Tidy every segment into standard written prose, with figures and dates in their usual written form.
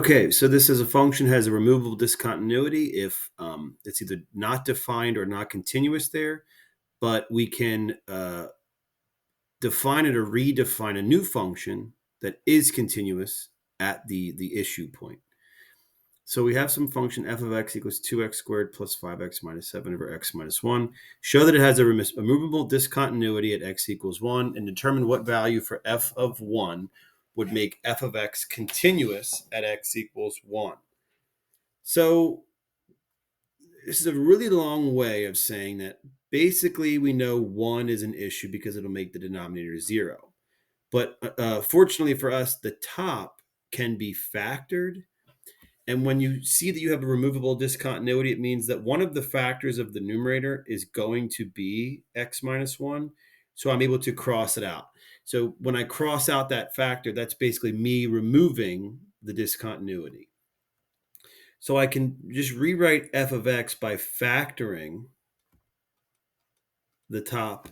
Okay, so this is a function has a removable discontinuity if it's either not defined or not continuous there, but we can define it or redefine a new function that is continuous at the issue point. So we have some function f of x equals 2x squared plus 5x minus 7 over x minus 1. Show that it has a removable discontinuity at x equals 1 and determine what value for f of 1 would make f of x continuous at x equals 1. So this is a really long way of saying that basically we know 1 is an issue because it'll make the denominator 0. But fortunately for us, the top can be factored. And when you see that you have a removable discontinuity, it means that one of the factors of the numerator is going to be x minus 1. So I'm able to cross it out. So when I cross out that factor, that's basically me removing the discontinuity. So I can just rewrite f of x by factoring the top.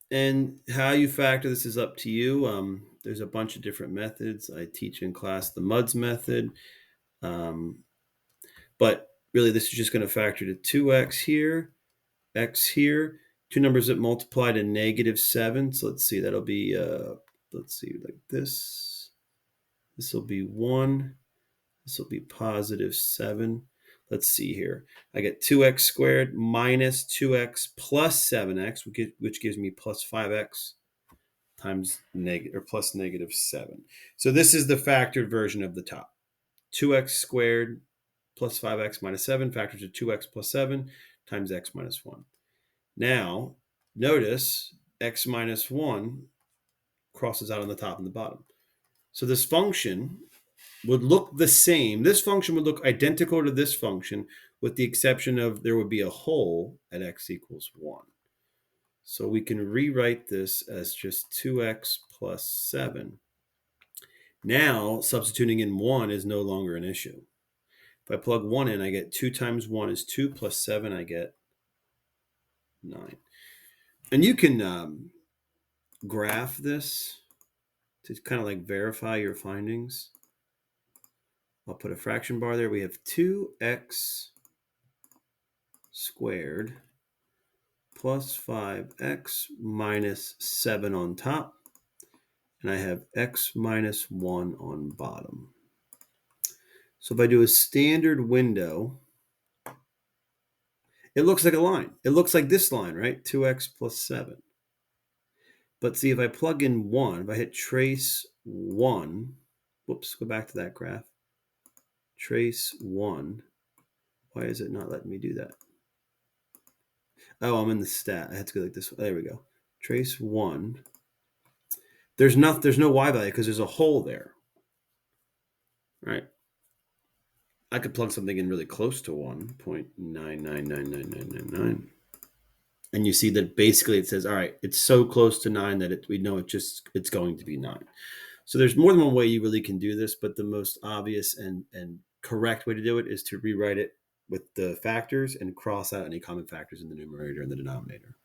And how you factor this is up to you. There's a bunch of different methods. I teach in class the MUDS method. But really, this is just going to factor to 2x here, x here, two numbers that multiply to negative 7. So let's see, that'll be, like this. This will be 1. This will be positive 7. Let's see here. I get 2x squared minus 2x plus 7x, which gives me plus 5x times negative or plus negative 7. So this is the factored version of the top. 2x squared plus 5x minus 7 factors to 2x plus 7 times x minus 1. Now, notice x minus 1 crosses out on the top and the bottom. So this function would look the same. This function would look identical to this function with the exception of there would be a hole at x equals 1. So we can rewrite this as just 2x plus 7. Now, substituting in 1 is no longer an issue. If I plug 1 in, I get 2 times 1 is 2 plus 7, I get 9. And you can graph this to kind of like verify your findings. I'll put a fraction bar there. We have 2x squared plus 5x minus 7 on top. And I have x minus 1 on bottom. So if I do a standard window, it looks like a line. It looks like this line, right? 2x plus 7. But see, if I plug in 1, if I hit trace 1, whoops, go back to that graph. Trace 1. Why is it not letting me do that? Oh, I'm in the stat. I had to go like this. There we go. Trace 1. There's no y value because there's a hole there, right? I could plug something in really close to 1.9999999. And you see that basically it says, all right, it's so close to 9 that we know it's going to be 9. So there's more than one way you really can do this, but the most obvious and correct way to do it is to rewrite it with the factors and cross out any common factors in the numerator and the denominator.